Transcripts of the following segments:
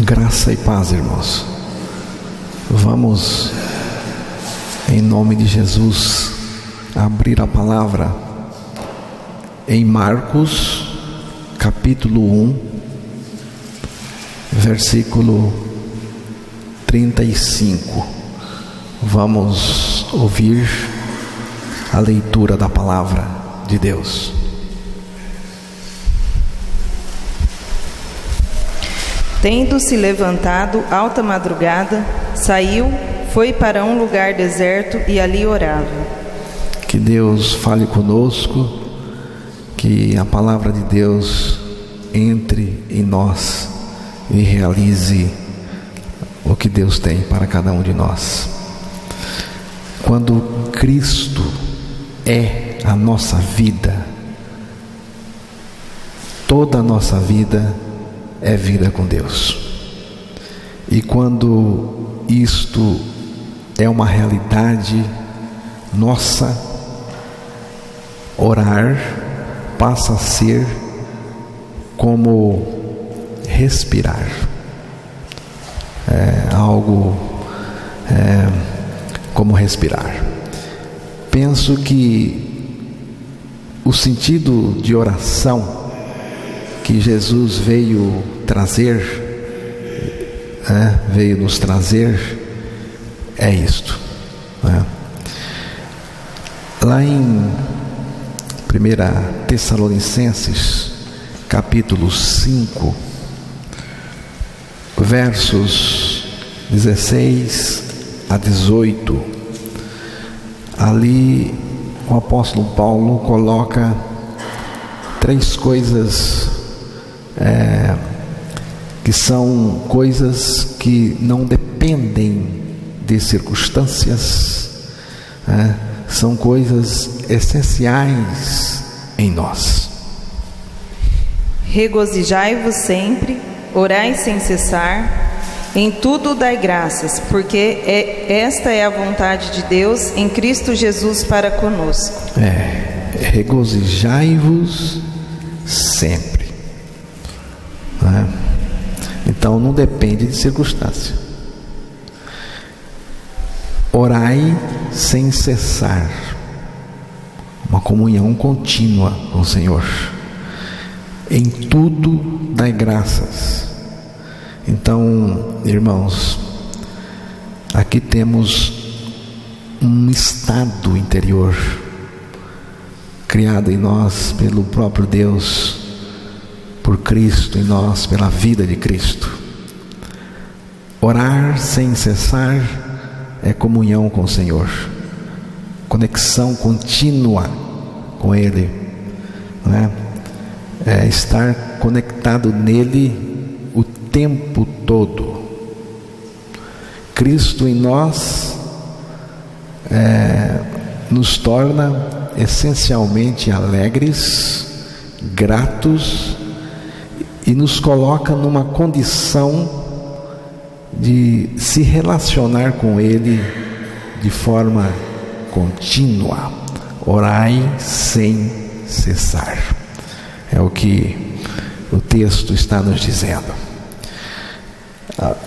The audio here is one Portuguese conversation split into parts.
Graça e paz, irmãos. Vamos, em nome de Jesus, abrir a palavra em Marcos, capítulo 1, versículo 35. Vamos ouvir a leitura da palavra de Deus. Tendo-se levantado alta madrugada, saiu, foi para um lugar deserto e ali orava. Que Deus fale conosco, que a palavra de Deus entre em nós e realize o que Deus tem para cada um de nós. Quando Cristo é a nossa vida, toda a nossa vida é vida com Deus. E quando isto é uma realidade nossa, orar passa a ser como respirar. Como respirar. Penso que o sentido de oração que Jesus veio nos trazer, é isto. Lá em 1 Tessalonicenses, capítulo 5, versos 16 a 18, ali o apóstolo Paulo coloca três coisas que são coisas que não dependem de circunstâncias, são coisas essenciais em nós. Regozijai-vos sempre, orai sem cessar, em tudo dai graças, porque esta é a vontade de Deus em Cristo Jesus para conosco. Regozijai-vos sempre. Então não depende de circunstância. Orai sem cessar, uma comunhão contínua com o Senhor. Em tudo dai graças. Então, irmãos, aqui temos um estado interior criado em nós pelo próprio Deus, por Cristo em nós, pela vida de Cristo. Orar sem cessar é comunhão com o Senhor, conexão contínua com Ele, é estar conectado nele o tempo todo. Cristo em nós nos torna essencialmente alegres, gratos, e nos coloca numa condição de se relacionar com Ele de forma contínua. Orai sem cessar. É o que o texto está nos dizendo.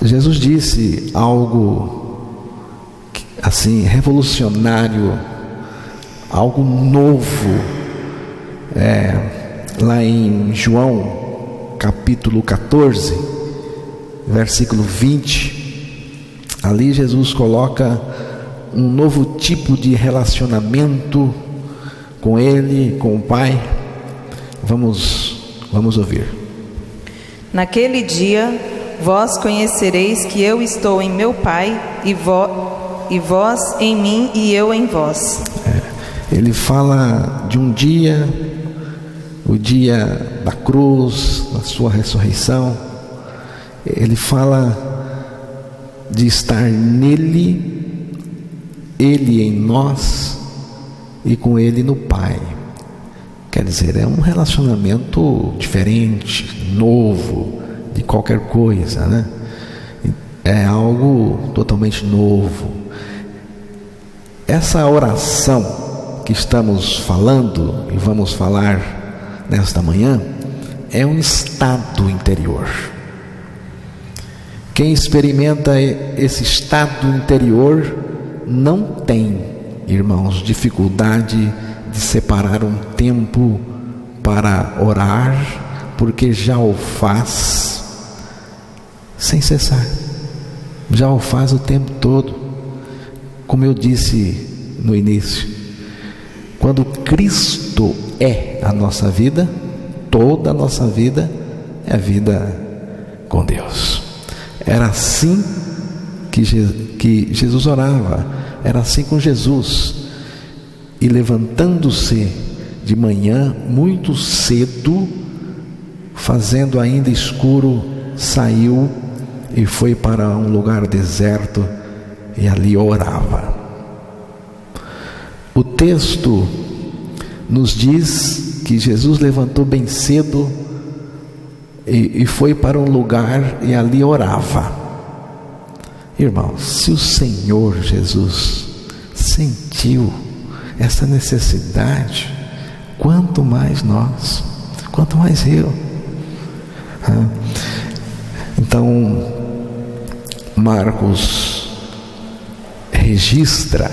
Jesus disse algo assim revolucionário, algo novo, lá em João capítulo 14, versículo 20, ali Jesus coloca um novo tipo de relacionamento com Ele, com o Pai. Vamos ouvir. Naquele dia, vós conhecereis que eu estou em meu Pai, e vós em mim e eu em vós. Ele fala de um dia, o dia da cruz, da sua ressurreição. Ele fala de estar nele, Ele em nós e com Ele no Pai. Quer dizer, é um relacionamento diferente, novo, de qualquer coisa, É algo totalmente novo. Essa oração que estamos falando e vamos falar nesta manhã é um estado interior. Quem experimenta esse estado interior não tem, irmãos, dificuldade de separar um tempo para orar, porque já o faz sem cessar, já o faz o tempo todo. Como eu disse no início, quando Cristo é a nossa vida, toda a nossa vida é a vida com Deus. Era assim que Jesus orava, era assim com Jesus. E levantando-se de manhã, muito cedo, fazendo ainda escuro, saiu e foi para um lugar deserto e ali orava. O texto nos diz que Jesus levantou bem cedo e foi para um lugar e ali orava. Irmãos, se o Senhor Jesus sentiu essa necessidade, quanto mais nós, quanto mais eu. Então, Marcos registra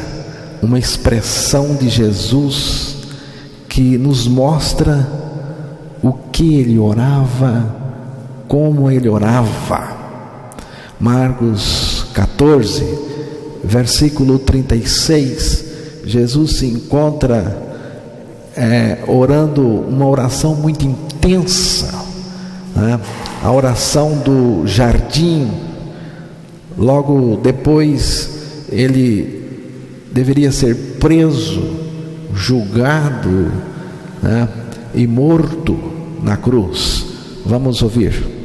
uma expressão de Jesus que nos mostra o que ele orava, como ele orava. Marcos 14, versículo 36, Jesus se encontra orando uma oração muito intensa, né? A oração do jardim. Logo depois ele deveria ser preso, julgado, né? E morto na cruz. Vamos ouvir.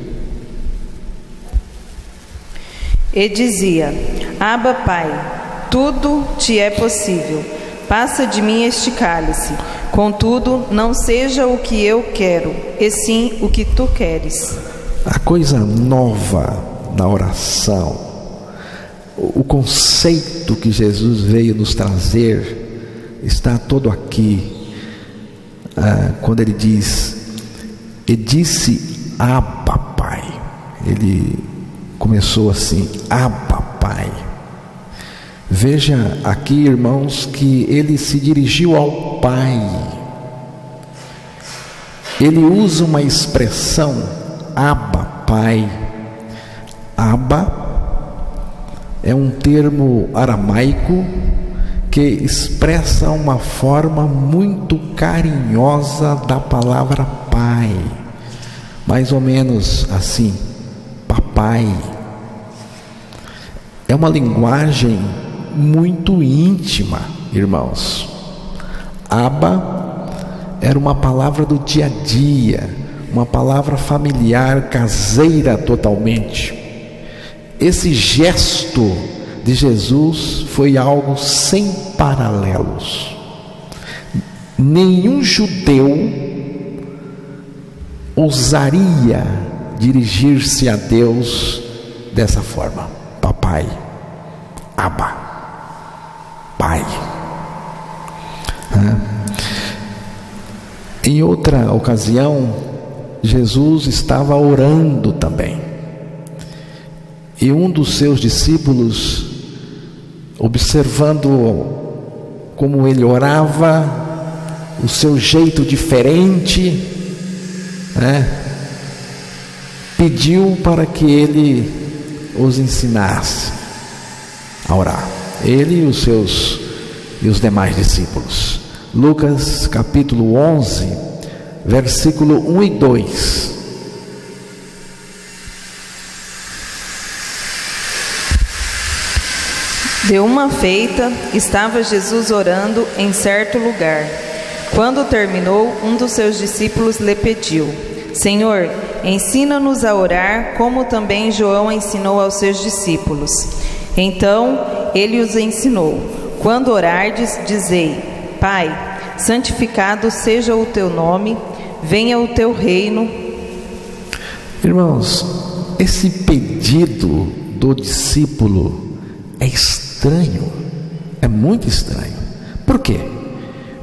E dizia: Abba, Pai, tudo te é possível, passa de mim este cálice, contudo não seja o que eu quero, e sim o que tu queres. A coisa nova na oração, o conceito que Jesus veio nos trazer, está todo aqui. Quando ele diz, e disse Abba, Pai, ele começou assim, Abba, Pai. Veja aqui, irmãos, que ele se dirigiu ao Pai. Ele usa uma expressão, Abba, Pai. Abba é um termo aramaico que expressa uma forma muito carinhosa da palavra Pai. Mais ou menos assim, papai. É uma linguagem muito íntima, irmãos. Abba era uma palavra do dia a dia, uma palavra familiar, caseira totalmente. Esse gesto de Jesus foi algo sem paralelos. Nenhum judeu ousaria dirigir-se a Deus dessa forma. Papai, Abba, Pai. Em outra ocasião, Jesus estava orando também. E um dos seus discípulos, observando como ele orava, o seu jeito diferente, pediu para que ele os ensinasse a orar, ele e os demais discípulos. Lucas capítulo 11, versículo 1 e 2. De uma feita, estava Jesus orando em certo lugar. Quando terminou, um dos seus discípulos lhe pediu: Senhor, ensina-nos a orar, como também João ensinou aos seus discípulos. Então ele os ensinou: quando orardes, dizei: Pai, santificado seja o teu nome, venha o teu reino. Irmãos, esse pedido do discípulo é estranho, é muito estranho. Por quê?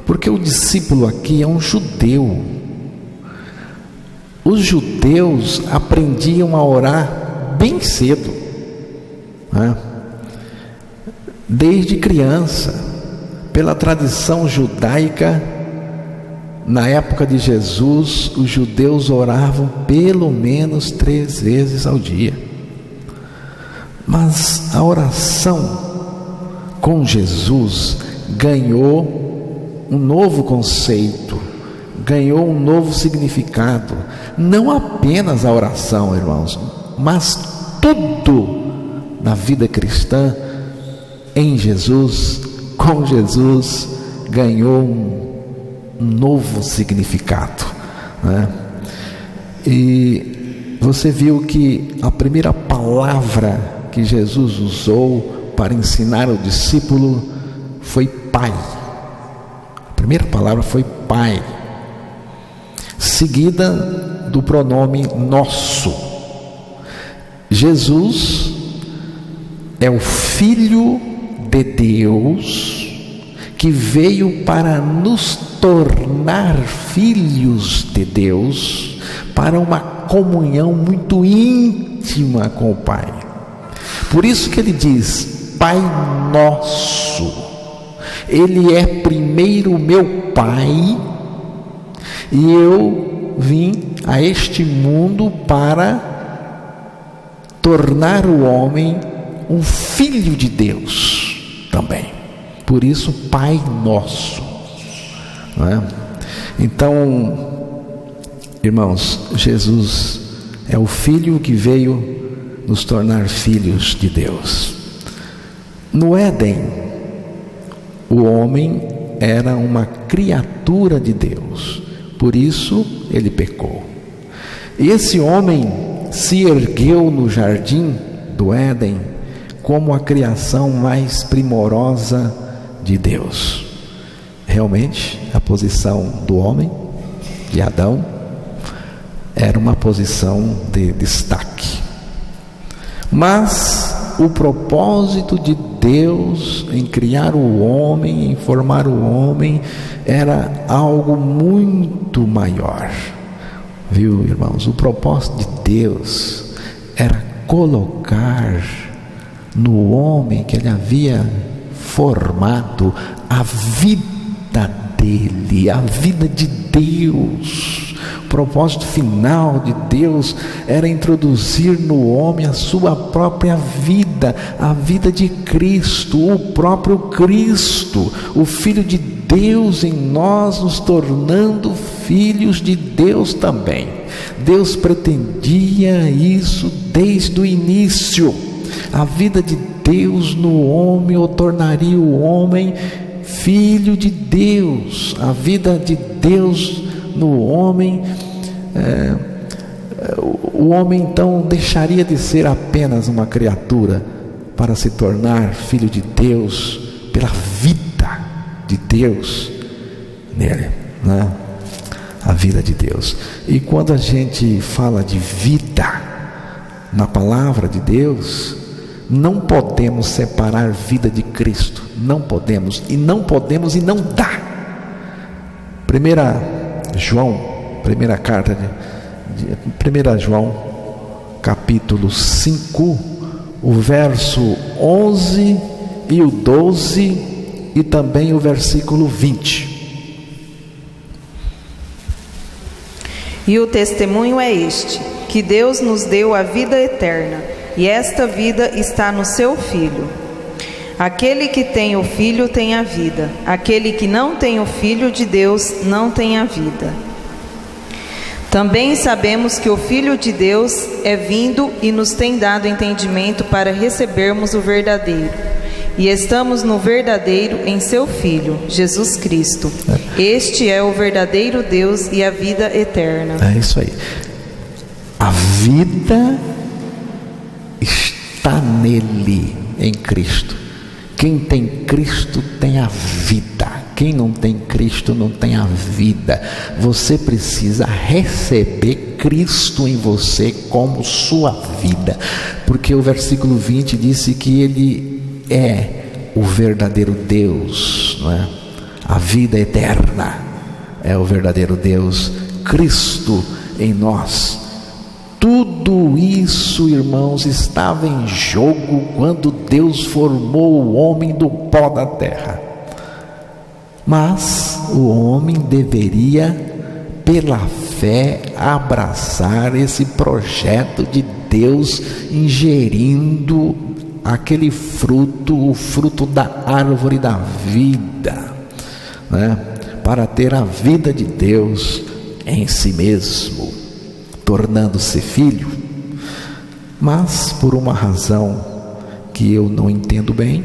Porque o discípulo aqui é um judeu. Os judeus aprendiam a orar bem cedo. né? Desde criança, pela tradição judaica, na época de Jesus, os judeus oravam pelo menos 3 vezes ao dia. Mas a oração com Jesus ganhou um novo conceito, ganhou um novo significado. Não apenas a oração, irmãos, mas tudo na vida cristã, em Jesus, com Jesus, ganhou um novo significado, né? E você viu que a primeira palavra que Jesus usou para ensinar o discípulo foi Pai. A primeira palavra foi Pai, seguida do pronome nosso. Jesus é o Filho de Deus que veio para nos tornar filhos de Deus, para uma comunhão muito íntima com o Pai. Por isso que ele diz Pai nosso. Ele é primeiro meu Pai, e eu vim a este mundo para tornar o homem um filho de Deus também. Por isso, Pai nosso, não é? Então, irmãos, Jesus é o Filho que veio nos tornar filhos de Deus. No Éden, o homem era uma criatura de Deus, por isso ele pecou. E esse homem se ergueu no jardim do Éden como a criação mais primorosa de Deus. Realmente, a posição do homem, de Adão, era uma posição de destaque. Mas o propósito de Deus em criar o homem, em formar o homem, era algo muito maior. Viu, irmãos? O propósito de Deus era colocar no homem que ele havia formado a vida dele, a vida de Deus. O propósito final de Deus era introduzir no homem a sua própria vida, a vida de Cristo, o próprio Cristo, o Filho de Deus em nós, nos tornando filhos de Deus também. Deus pretendia isso desde o início. A vida de Deus no homem o tornaria o homem filho de Deus. A vida de Deus no homem, o homem então deixaria de ser apenas uma criatura para se tornar filho de Deus pela vida de Deus nele, né? A vida de Deus. E quando a gente fala de vida na palavra de Deus, não podemos separar a vida de Cristo. Não podemos e não dá. 1 João, capítulo 5, o verso 11 e o 12 e também o versículo 20. E o testemunho é este, que Deus nos deu a vida eterna, e esta vida está no seu Filho. Aquele que tem o Filho tem a vida, aquele que não tem o Filho de Deus não tem a vida. Também sabemos que o Filho de Deus é vindo e nos tem dado entendimento para recebermos o verdadeiro. E estamos no verdadeiro em seu Filho, Jesus Cristo. Este é o verdadeiro Deus e a vida eterna. É isso aí. A vida está nele, em Cristo. Quem tem Cristo tem a vida. Quem não tem Cristo não tem a vida. Você precisa receber Cristo em você como sua vida, porque o versículo 20 disse que Ele é o verdadeiro Deus, não é? A vida eterna é o verdadeiro Deus, Cristo em nós. Tudo Tudo isso, irmãos, estava em jogo quando Deus formou o homem do pó da terra. Mas o homem deveria, pela fé, abraçar esse projeto de Deus, ingerindo aquele fruto, o fruto da árvore da vida, né? Para ter a vida de Deus em si mesmo, tornando-se filho. Mas por uma razão que eu não entendo bem,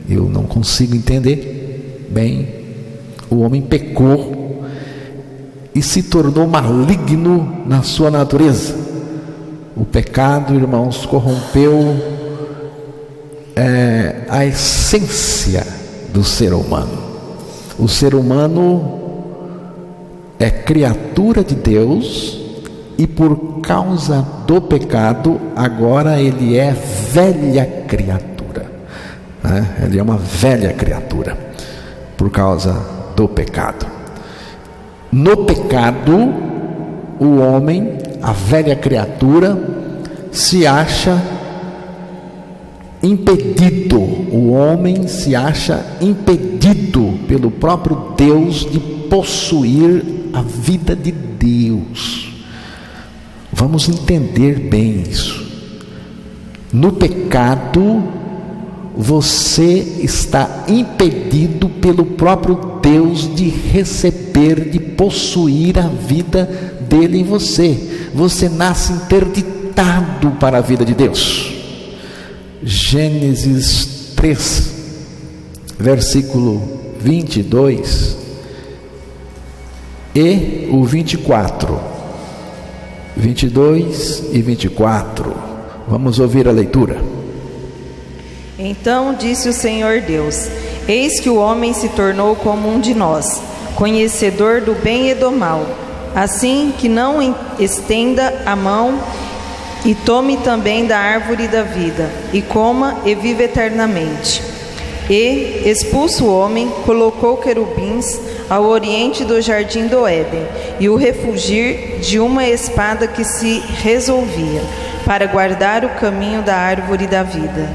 eu não consigo entender bem, o homem pecou e se tornou maligno na sua natureza. O pecado, irmãos, corrompeu a essência do ser humano. O ser humano é criatura de Deus e por causa do pecado, agora ele é velha criatura, né? Ele é uma velha criatura por causa do pecado. No pecado, o homem, a velha criatura, se acha impedido. O homem se acha impedido pelo próprio Deus de possuir a vida de Deus. Vamos entender bem isso. No pecado, você está impedido pelo próprio Deus de receber, de possuir a vida dele em você. Você nasce interditado para a vida de Deus. Gênesis 3, versículo 22 e o 24. 22 e 24. Vamos ouvir a leitura. Então disse o Senhor Deus: Eis que o homem se tornou como um de nós, conhecedor do bem e do mal. Assim que não estenda a mão e tome também da árvore da vida, e coma e viva eternamente. E, expulso o homem, colocou querubins ao oriente do jardim do Éden, e o refugir de uma espada que se resolvia, para guardar o caminho da árvore da vida.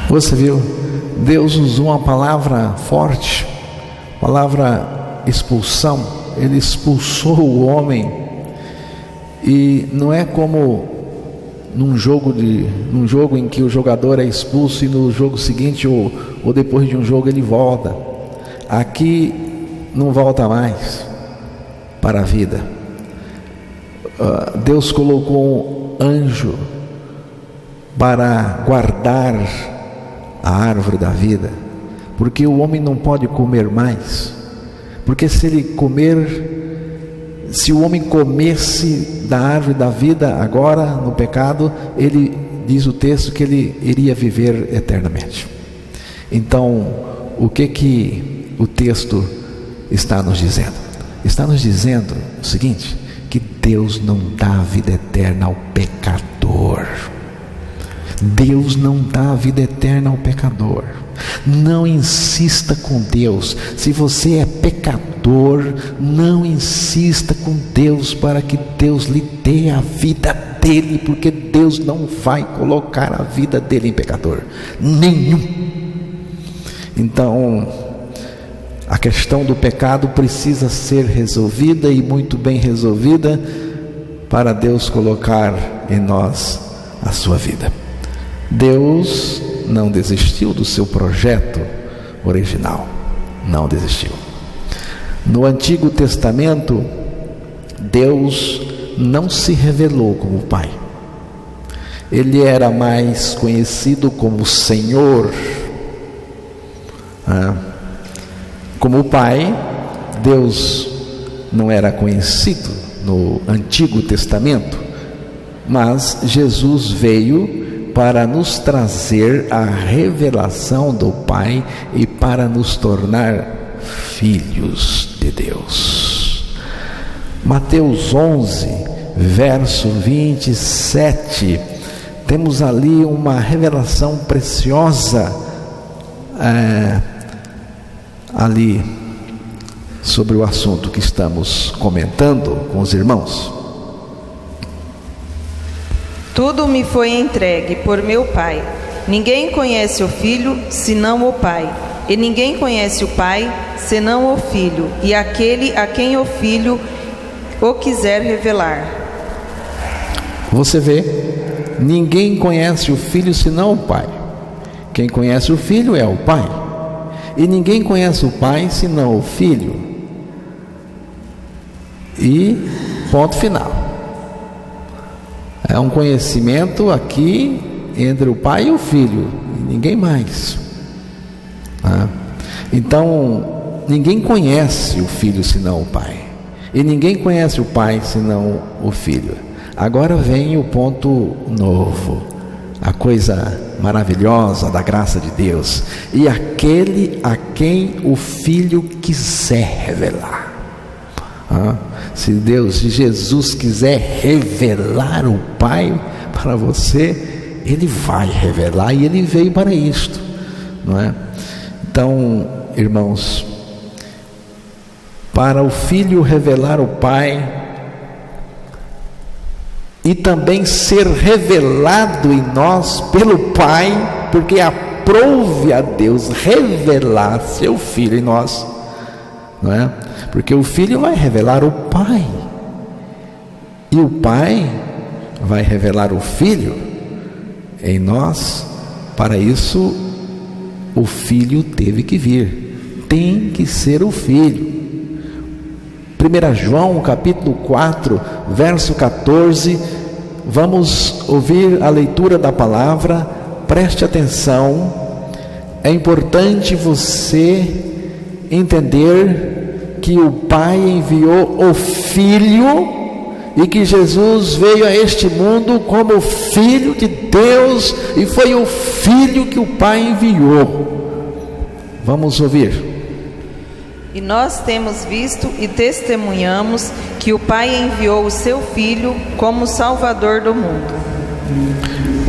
Você viu? Deus usou uma palavra forte, palavra expulsão. Ele expulsou o homem, e não é como num jogo em que o jogador é expulso e no jogo seguinte ou depois de um jogo ele volta. Aqui não volta mais para a vida. Deus colocou um anjo para guardar a árvore da vida, porque o homem não pode comer mais, porque se o homem comesse da árvore da vida agora no pecado, ele diz o texto que ele iria viver eternamente. Então, o que o texto está nos dizendo? Está nos dizendo o seguinte: que Deus não dá vida eterna ao pecador. Deus não dá vida eterna ao pecador. Não insista com Deus. Se você é pecador, não insista com Deus para que Deus lhe dê a vida dele, porque Deus não vai colocar a vida dele em pecador nenhum. Então, a questão do pecado precisa ser resolvida, e muito bem resolvida, para Deus colocar em nós a sua vida. Deus não desistiu do seu projeto original, não desistiu. No Antigo Testamento, Deus não se revelou como Pai. Ele era mais conhecido como Senhor. Como Pai, Deus não era conhecido no Antigo Testamento, mas Jesus veio para nos trazer a revelação do Pai e para nos tornar filhos de Deus. Mateus 11, verso 27, temos ali uma revelação preciosa ali sobre o assunto que estamos comentando com os irmãos. Tudo me foi entregue por meu Pai. Ninguém conhece o Filho, senão o Pai. E ninguém conhece o Pai, senão o Filho, e aquele a quem o Filho o quiser revelar. Você vê, ninguém conhece o Filho senão o Pai. Quem conhece o Filho é o Pai. E ninguém conhece o Pai senão o Filho. E ponto final. É um conhecimento aqui entre o Pai e o Filho, ninguém mais. Então, ninguém conhece o Filho senão o Pai. E ninguém conhece o Pai senão o Filho. Agora vem o ponto novo, a coisa maravilhosa da graça de Deus. E aquele a quem o Filho quiser revelar. Se Jesus quiser revelar o Pai para você, Ele vai revelar, e Ele veio para isto, não é? Então, irmãos, para o Filho revelar o Pai e também ser revelado em nós pelo Pai, porque aprouve a Deus revelar seu Filho em nós, não é? Porque o Filho vai revelar o Pai, e o Pai vai revelar o Filho em nós. Para isso, o Filho teve que vir, tem que ser o Filho. 1 João capítulo 4, verso 14, vamos ouvir a leitura da palavra, preste atenção. É importante você entender que o Pai enviou o Filho, e que Jesus veio a este mundo como Filho de Deus, e foi o Filho que o Pai enviou. Vamos ouvir. E nós temos visto e testemunhamos que o Pai enviou o seu Filho como Salvador do mundo.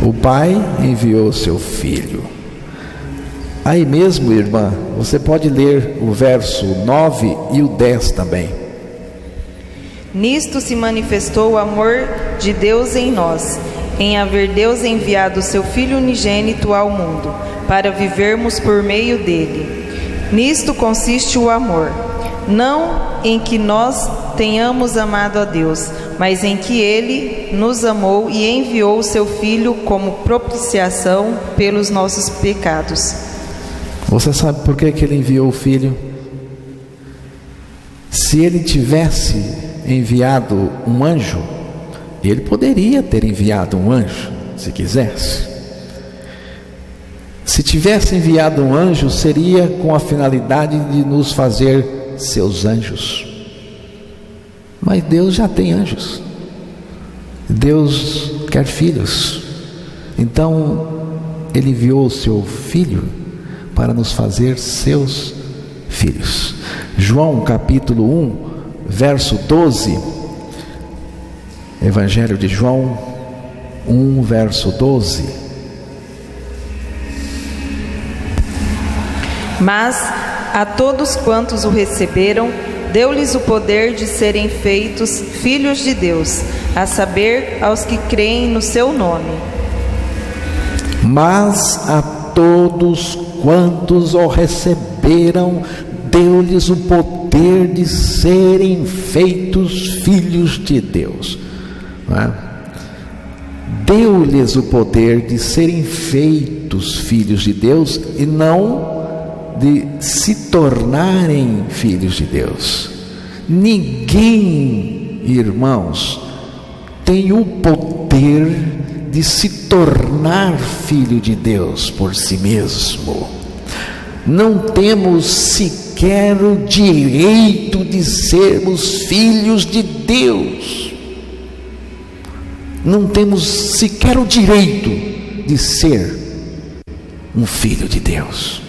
O Pai enviou o seu Filho. Aí mesmo, irmã, você pode ler o verso 9 e o 10 também. Nisto se manifestou o amor de Deus em nós, em haver Deus enviado o seu Filho unigênito ao mundo, para vivermos por meio dele. Nisto consiste o amor, não em que nós tenhamos amado a Deus, mas em que Ele nos amou e enviou o seu Filho como propiciação pelos nossos pecados. Você sabe por que Ele enviou o Filho? Se Ele tivesse enviado um anjo, Ele poderia ter enviado um anjo, se quisesse. Se tivesse enviado um anjo, seria com a finalidade de nos fazer seus anjos. Mas Deus já tem anjos. Deus quer filhos. Então, Ele enviou o seu Filho para nos fazer seus filhos. João capítulo 1, verso 12. Evangelho de João 1, verso 12. Mas a todos quantos o receberam, deu-lhes o poder de serem feitos filhos de Deus, a saber, aos que creem no seu nome. Mas a todos quantos o receberam, deu-lhes o poder de serem feitos filhos de Deus. Não é? Deu-lhes o poder de serem feitos filhos de Deus, e não de se tornarem filhos de Deus. Ninguém, irmãos, tem o poder de se tornar filho de Deus por si mesmo. Não temos sequer o direito de sermos filhos de Deus. Não temos sequer o direito de ser um filho de Deus.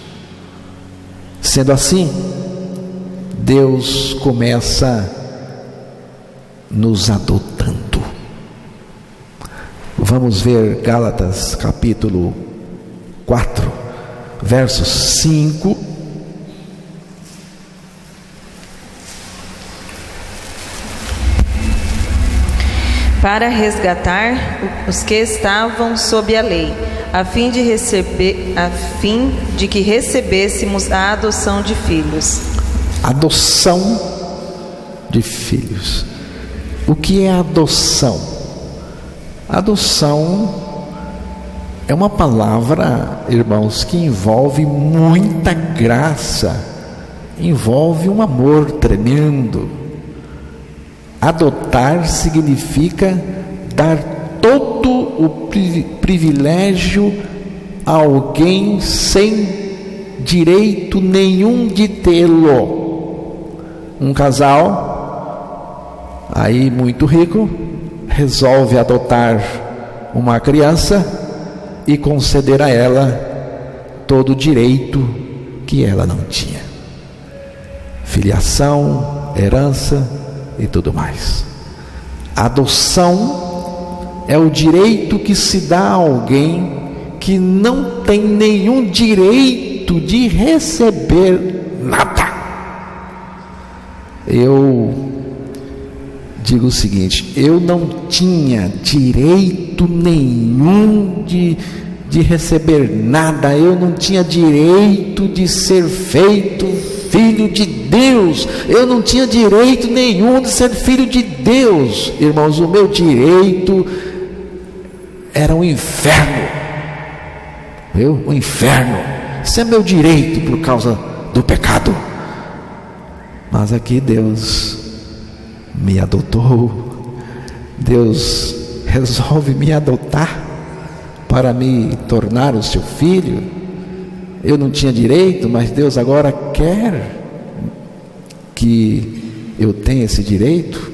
Sendo assim, Deus começa nos adotando. Vamos ver Gálatas capítulo 4, verso 5. para resgatar os que estavam sob a lei, a fim de que recebêssemos a adoção de filhos. Adoção de filhos. O que é adoção? Adoção é uma palavra, irmãos, que envolve muita graça, envolve um amor tremendo. Adotar significa dar todo o privilégio a alguém sem direito nenhum de tê-lo. Um casal, aí muito rico, resolve adotar uma criança e conceder a ela todo o direito que ela não tinha. Filiação, herança e tudo mais. Adoção é o direito que se dá a alguém que não tem nenhum direito de receber nada. Eu digo o seguinte: eu não tinha direito nenhum de receber nada, eu não tinha direito de ser feito filho de Deus, eu não tinha direito nenhum de ser filho de Deus. Irmãos, o meu direito era o inferno. O inferno, isso é meu direito por causa do pecado. Mas aqui Deus me adotou, Deus resolve me adotar para me tornar o seu filho. Eu não tinha direito, mas Deus agora quer que eu tenha esse direito,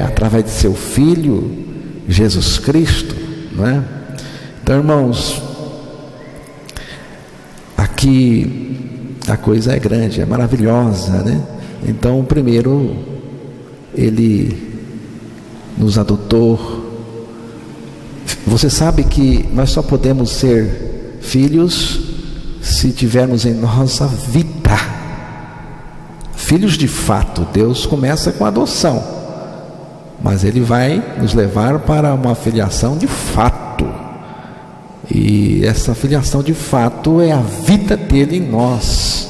através de seu Filho, Jesus Cristo, não é? Então, irmãos, aqui a coisa é grande, é maravilhosa, né? Então, primeiro, Ele nos adotou. Você sabe que nós só podemos ser filhos se tivermos em nossa vida filhos de fato. Deus começa com a adoção, mas Ele vai nos levar para uma filiação de fato, e essa filiação de fato é a vida dele em nós.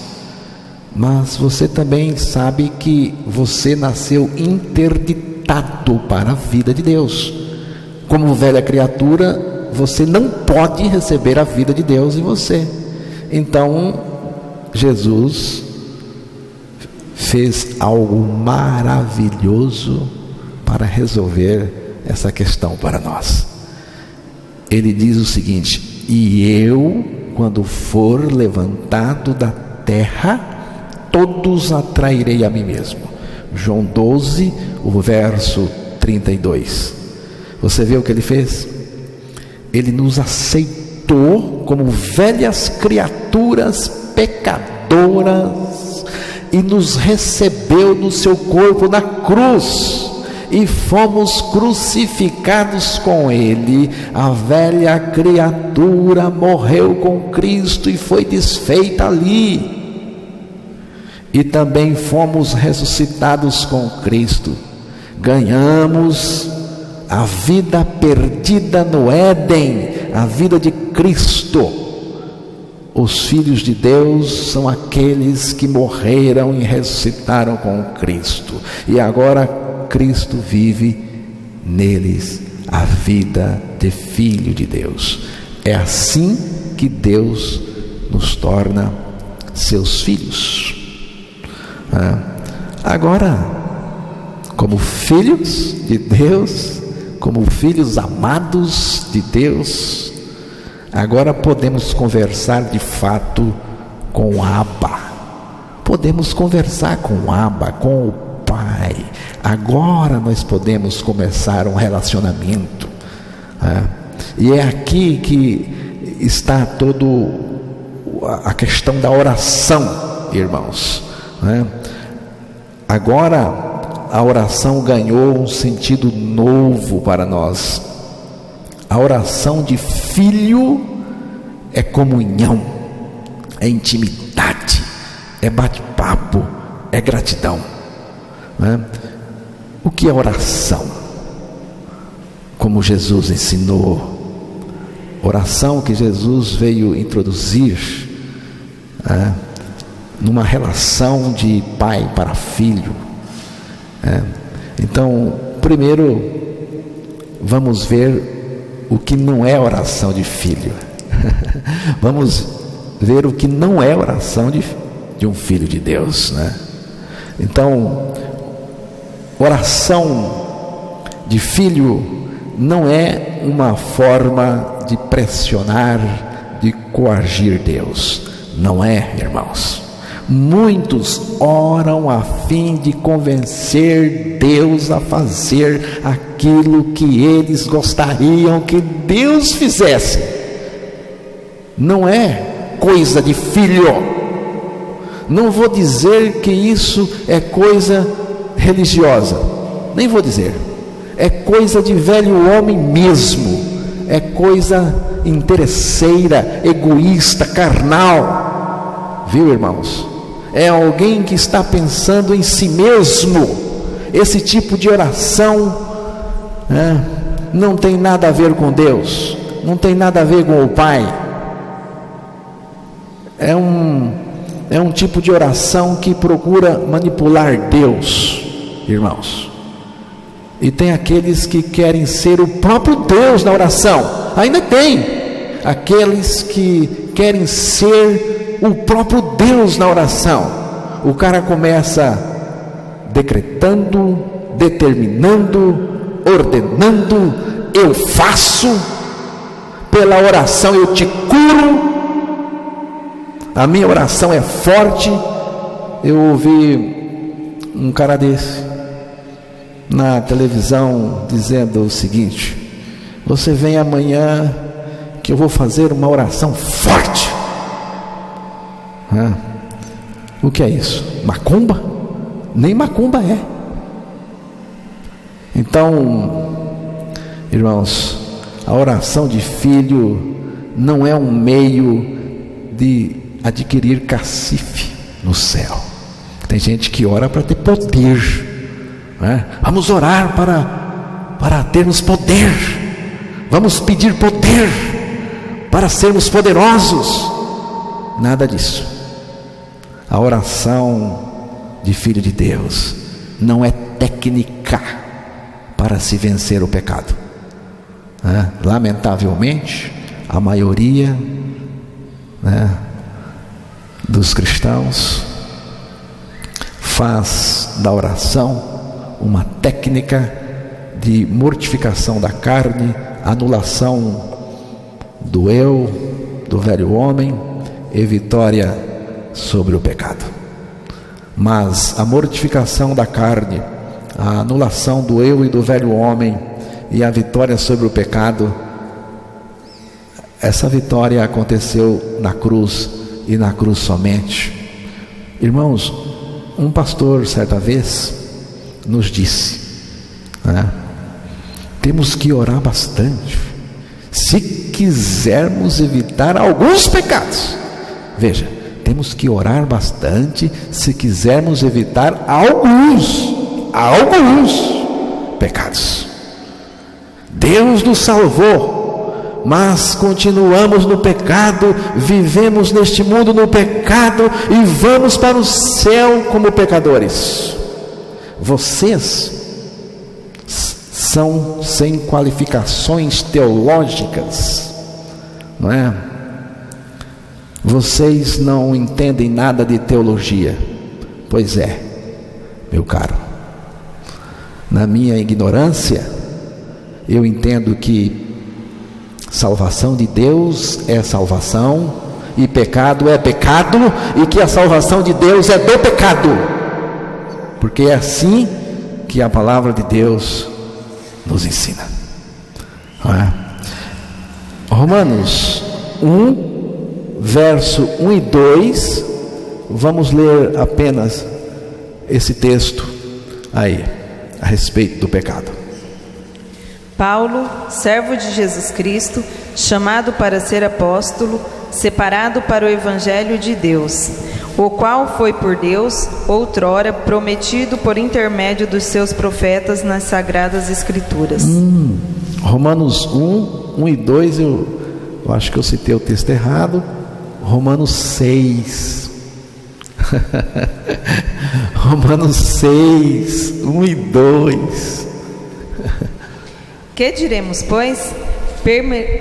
Mas você também sabe que você nasceu interditado para a vida de Deus. Como velha criatura, você não pode receber a vida de Deus em você. Então, Jesus fez algo maravilhoso para resolver essa questão para nós. Ele diz o seguinte: e eu, quando for levantado da terra, todos atrairei a mim mesmo. João 12, o verso 32. Você vê o que Ele fez? Ele nos aceitou como velhas criaturas pecadoras e nos recebeu no seu corpo na cruz, e fomos crucificados com Ele. A velha criatura morreu com Cristo e foi desfeita ali, e também fomos ressuscitados com Cristo. Ganhamos a vida perdida no Éden, a vida de Cristo. Os filhos de Deus são aqueles que morreram e ressuscitaram com Cristo, e agora Cristo vive neles a vida de filho de Deus. É assim que Deus nos torna seus filhos. Agora, como filhos de Deus, como filhos amados de Deus, agora podemos conversar de fato com Abba. Podemos conversar com Abba, com o Pai. Agora nós podemos começar um relacionamento. E é aqui que está toda a questão da oração, irmãos. Agora a oração ganhou um sentido novo para nós. A oração de filho é comunhão, é intimidade, é bate-papo, é gratidão. O que é oração? como Jesus ensinou. Oração que Jesus veio introduzir numa relação de pai para filho. Então, primeiro, vamos ver o que não é oração de filho. Vamos ver o que não é oração de um filho de Deus, né? Então, oração de filho não é uma forma de pressionar, de coagir Deus. Não é, irmãos. Muitos oram a fim de convencer Deus a fazer aquilo que eles gostariam que Deus fizesse. Não é coisa de filho. Não vou dizer que isso é coisa religiosa, nem vou dizer. É coisa de velho homem mesmo. É coisa interesseira, egoísta, carnal. Viu, irmãos? É alguém que está pensando em si mesmo. Esse tipo de oração não tem nada a ver com Deus, não tem nada a ver com o Pai. É um tipo de oração que procura manipular Deus, irmãos. E tem aqueles que querem ser o próprio Deus na oração. Ainda tem aqueles que querem ser o próprio Deus na oração. O cara começa decretando, determinando, ordenando. Eu faço, pela oração eu te curo, a minha oração é forte. Eu ouvi um cara desse na televisão dizendo o seguinte: você vem amanhã que eu vou fazer uma oração forte. O que é isso? Macumba? Nem macumba é. Então, irmãos, a oração de filho não é um meio de adquirir cacife no céu. Tem gente que ora para ter poder. Vamos orar para termos poder. Vamos pedir poder para sermos poderosos. Nada disso. A oração de filho de Deus não é técnica para se vencer o pecado. Lamentavelmente, a maioria dos cristãos faz da oração uma técnica de mortificação da carne, anulação do eu, do velho homem, e vitória sobre o pecado. Mas a mortificação da carne, a anulação do eu e do velho homem e a vitória sobre o pecado, essa vitória aconteceu na cruz e na cruz somente. Irmãos, um pastor certa vez nos disse, temos que orar bastante se quisermos evitar alguns pecados. Veja, temos que orar bastante se quisermos evitar alguns pecados. Deus nos salvou, mas continuamos no pecado, vivemos neste mundo no pecado e vamos para o céu como pecadores. Vocês são sem qualificações teológicas, não é? Vocês não entendem nada de teologia. Pois é, meu caro, na minha ignorância, eu entendo que salvação de Deus é salvação e pecado é pecado, e que a salvação de Deus é do pecado, porque é assim que a palavra de Deus nos ensina. Romanos 1, verso 1 e 2, vamos ler apenas esse texto aí, a respeito do pecado. Paulo, servo de Jesus Cristo, chamado para ser apóstolo, separado para o evangelho de Deus, o qual foi por Deus outrora prometido por intermédio dos seus profetas nas sagradas escrituras. Romanos 1 e 2, eu acho que eu citei o texto errado. Romanos 6. Romanos 6, 1 e 2. Que diremos, pois?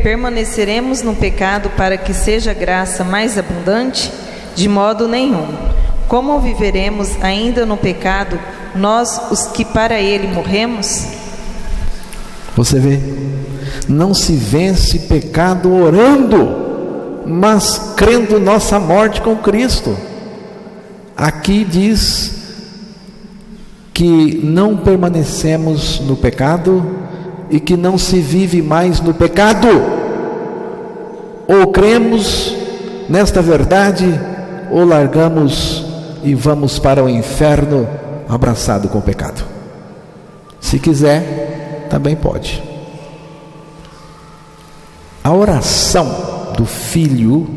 Permaneceremos no pecado para que seja graça mais abundante? De modo nenhum. Como viveremos ainda no pecado, nós, os que para ele morremos? Você vê, não se vence pecado orando, mas crendo nossa morte com Cristo. Aqui diz que não permanecemos no pecado e que não se vive mais no pecado. Ou cremos nesta verdade, ou largamos e vamos para o inferno abraçado com o pecado. Se quiser, também pode. A oração do Filho,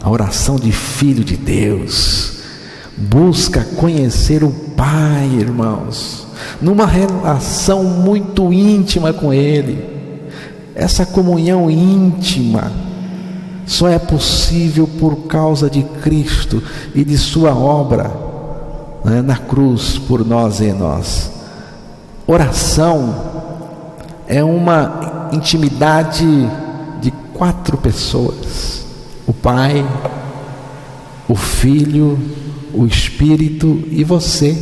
a oração de Filho de Deus, busca conhecer o Pai, irmãos, numa relação muito íntima com Ele. Essa comunhão íntima só é possível por causa de Cristo e de sua obra, né, na cruz por nós e em nós. Oração é uma intimidade de 4 pessoas: o Pai, o Filho, o Espírito e você,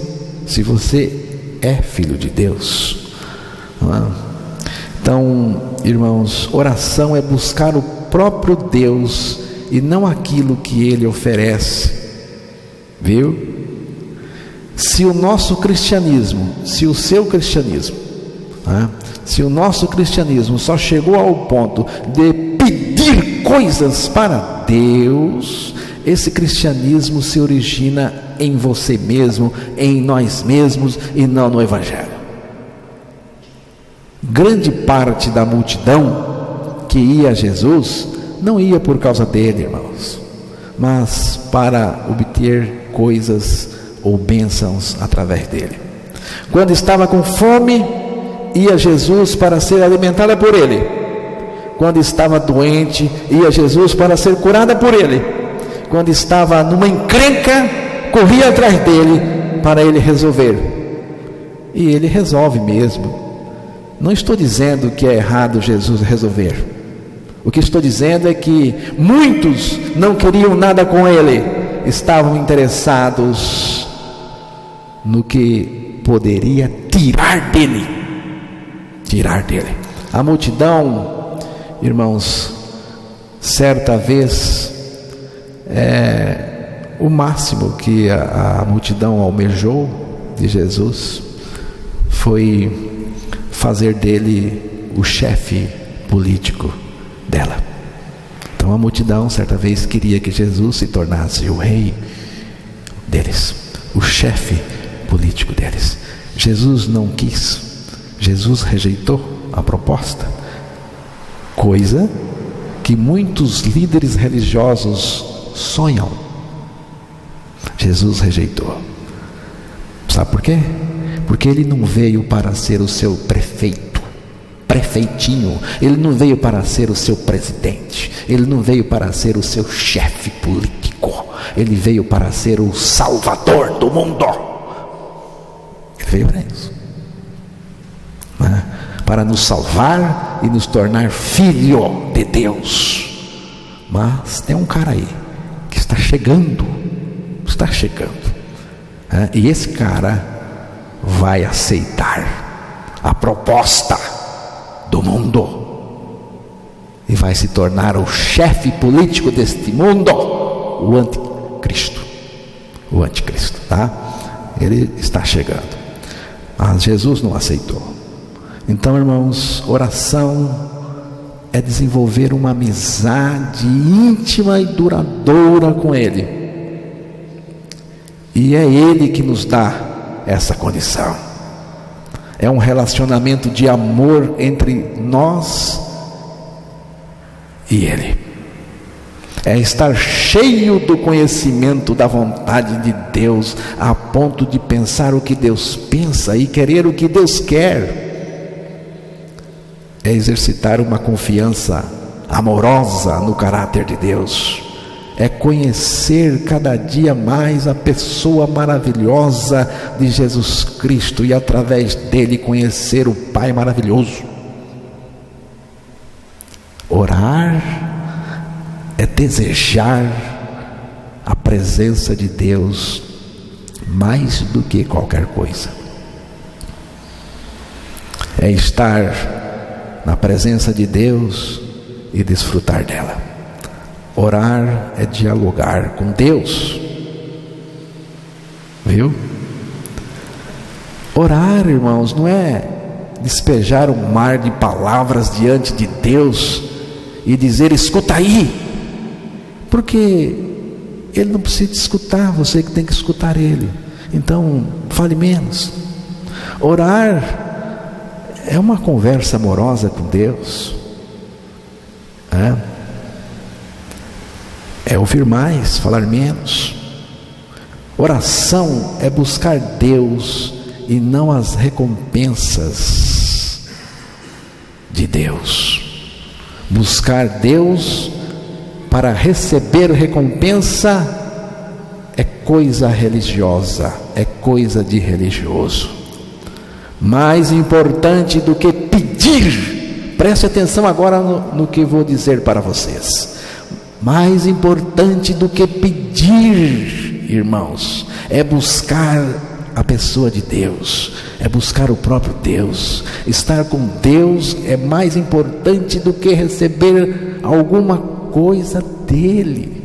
se você é filho de Deus. Então, irmãos, oração é buscar o próprio Deus e não aquilo que Ele oferece, viu? Se o nosso cristianismo, se o seu cristianismo, se o nosso cristianismo só chegou ao ponto de pedir coisas para Deus, esse cristianismo se origina em você mesmo, em nós mesmos e não no Evangelho. Grande parte da multidão que ia a Jesus não ia por causa dele, irmãos, mas para obter coisas ou bênçãos através dele. Quando estava com fome, ia a Jesus para ser alimentada por ele. Quando estava doente, ia a Jesus para ser curada por ele. Quando estava numa encrenca, corria atrás dele para ele resolver. E ele resolve mesmo. Não estou dizendo que é errado Jesus resolver. O que estou dizendo é que muitos não queriam nada com ele, estavam interessados no que poderia tirar dele. A multidão, irmãos, certa vez, o máximo que a multidão almejou de Jesus foi fazer dele o chefe político dela. Então a multidão certa vez queria que Jesus se tornasse o rei deles, o chefe político deles. Jesus não quis, Jesus rejeitou a proposta, coisa que muitos líderes religiosos sonham. Jesus rejeitou. Sabe por quê? Porque ele não veio para ser o seu prefeitinho, ele não veio para ser o seu presidente, ele não veio para ser o seu chefe político, ele veio para ser o salvador do mundo. Ele veio para isso, para nos salvar e nos tornar filho de Deus. Mas tem um cara aí que está chegando, e esse cara vai aceitar a proposta do mundo e vai se tornar o chefe político deste mundo, o anticristo, tá? Ele está chegando, mas Jesus não aceitou. Então, irmãos, oração é desenvolver uma amizade íntima e duradoura com Ele, e é Ele que nos dá essa condição. É um relacionamento de amor entre nós e Ele. É estar cheio do conhecimento da vontade de Deus, a ponto de pensar o que Deus pensa e querer o que Deus quer. é exercitar uma confiança amorosa no caráter de Deus, é conhecer cada dia mais a pessoa maravilhosa de Jesus Cristo e através dele conhecer o Pai maravilhoso. Orar é desejar a presença de Deus mais do que qualquer coisa. É estar na presença de Deus e desfrutar dela. Orar é dialogar com Deus. Viu? Orar, irmãos, não é despejar um mar de palavras diante de Deus e dizer: escuta aí, porque Ele não precisa te escutar, você que tem que escutar Ele. Então, fale menos. Orar é uma conversa amorosa com Deus. É ouvir mais, falar menos. Oração é buscar Deus e não as recompensas de Deus. Buscar Deus para receber recompensa é coisa religiosa, é coisa de religioso. Mais importante do que pedir, preste atenção agora no que vou dizer para vocês. Mais importante do que pedir, irmãos, é buscar a pessoa de Deus, é buscar o próprio Deus. Estar com Deus é mais importante do que receber alguma coisa dele,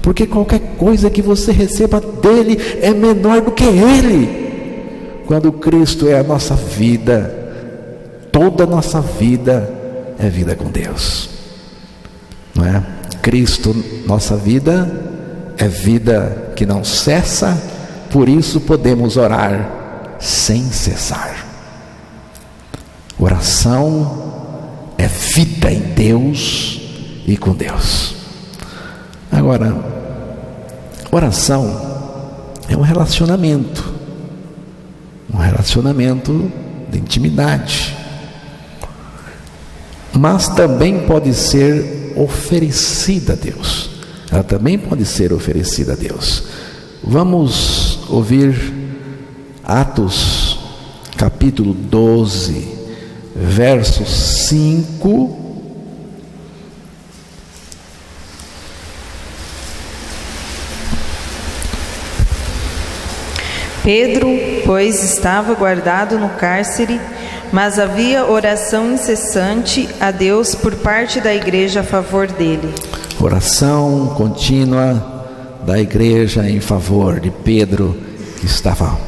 porque qualquer coisa que você receba dele é menor do que ele. Quando Cristo é a nossa vida, toda a nossa vida é vida com Deus, não é? Cristo, nossa vida, é vida que não cessa, por isso podemos orar sem cessar. Oração é vida em Deus e com Deus. Agora, oração é um relacionamento de intimidade, mas também pode ser oferecida a Deus. Ela também pode ser oferecida a Deus. Vamos ouvir Atos capítulo 12, verso 5. Pedro, pois, estava guardado no cárcere, mas havia oração incessante a Deus por parte da igreja a favor dele. Oração contínua da igreja em favor de Pedro, que estava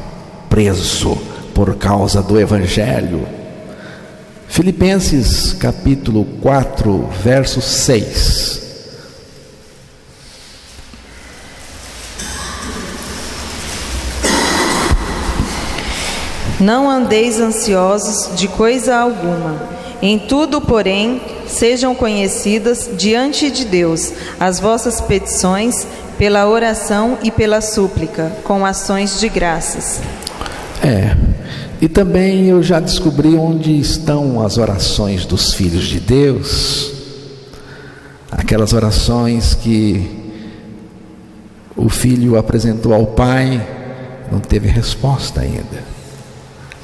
preso por causa do Evangelho. Filipenses capítulo 4, verso 6. Não andeis ansiosos de coisa alguma. Em tudo, porém, sejam conhecidas diante de Deus as vossas petições pela oração e pela súplica, com ações de graças. E também eu já descobri onde estão as orações dos filhos de Deus. Aquelas orações que o filho apresentou ao pai, não teve resposta ainda.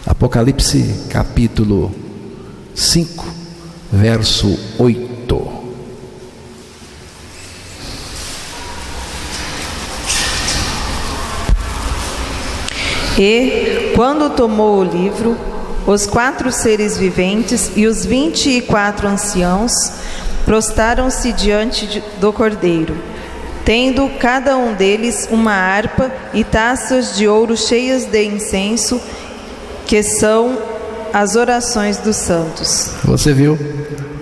Apocalipse capítulo 5, verso 8. E, quando tomou o livro, os 4 seres viventes e os 24 anciãos prostaram-se diante do Cordeiro, tendo cada um deles uma harpa e taças de ouro cheias de incenso, que são as orações dos santos. Você viu?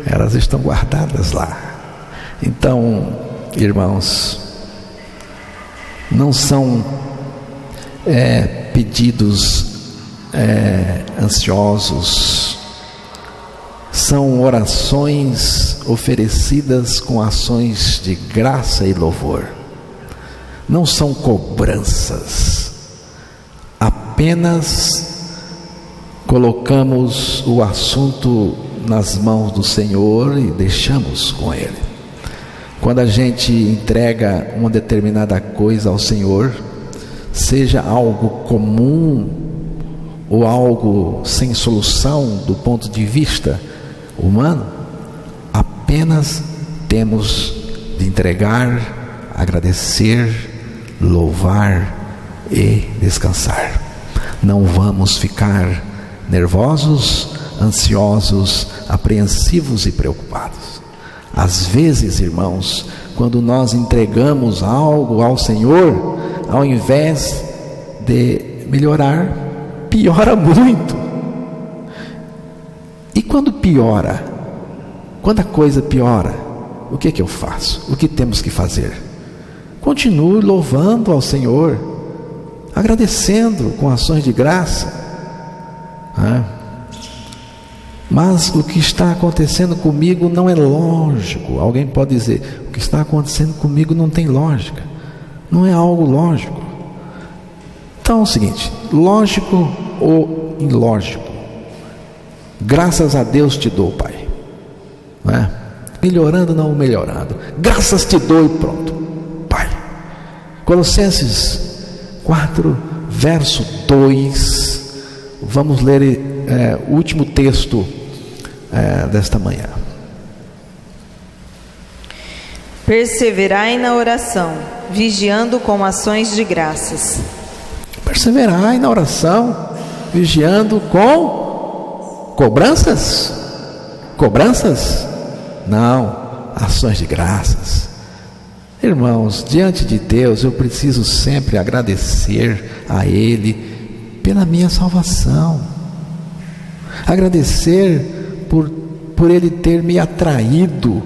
Elas estão guardadas lá. Então, irmãos, não são pedidos ansiosos, são orações oferecidas com ações de graça e louvor. Não são cobranças, apenas colocamos o assunto nas mãos do Senhor e deixamos com Ele. Quando a gente entrega uma determinada coisa ao Senhor, seja algo comum ou algo sem solução do ponto de vista humano, apenas temos de entregar, agradecer, louvar e descansar. Não vamos ficar nervosos, ansiosos, apreensivos e preocupados. Às vezes, irmãos, quando nós entregamos algo ao Senhor, ao invés de melhorar, piora muito. E quando piora, quando a coisa piora, o que eu faço? O que temos que fazer? Continue louvando ao Senhor, agradecendo com ações de graça. Mas o que está acontecendo comigo não é lógico. Alguém pode dizer: o que está acontecendo comigo não tem lógica, não é algo lógico. Então é o seguinte: lógico ou ilógico, graças a Deus te dou, Pai. Melhorando, não melhorando, graças te dou e pronto, Pai. Colossenses 4, verso 2. Vamos ler o último texto desta manhã. Perseverai na oração, vigiando com ações de graças. Perseverai na oração, vigiando com cobranças? Cobranças? Não, ações de graças. Irmãos, diante de Deus eu preciso sempre agradecer a Ele pela minha salvação, agradecer por Ele ter me atraído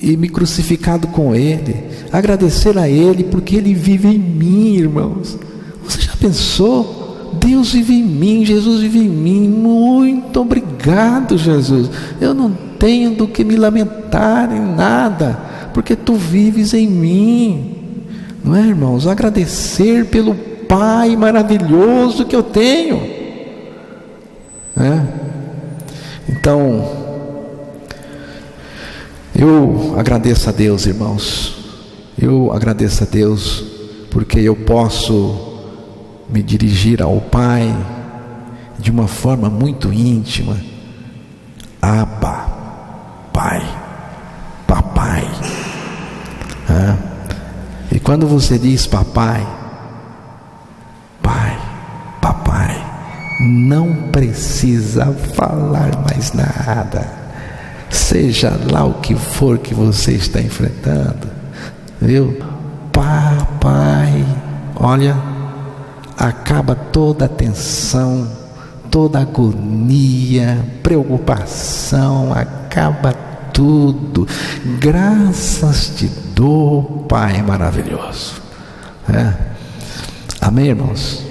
e me crucificado com Ele, agradecer a Ele porque Ele vive em mim, irmãos. Você já pensou? Deus vive em mim, Jesus vive em mim. Muito obrigado, Jesus. Eu não tenho do que me lamentar em nada, porque Tu vives em mim. Não é, irmãos? Agradecer pelo Pai maravilhoso que eu tenho. Então, eu agradeço a Deus, irmãos. Eu agradeço a Deus porque eu posso me dirigir ao Pai de uma forma muito íntima. Abba, Pai, Papai. E quando você diz papai, pai, papai, não precisa falar mais nada, seja lá o que for que você está enfrentando, viu? Papai, olha, acaba toda a tensão, toda a agonia, preocupação, acaba tudo. Graças te dou, Pai maravilhoso. Amém, irmãos?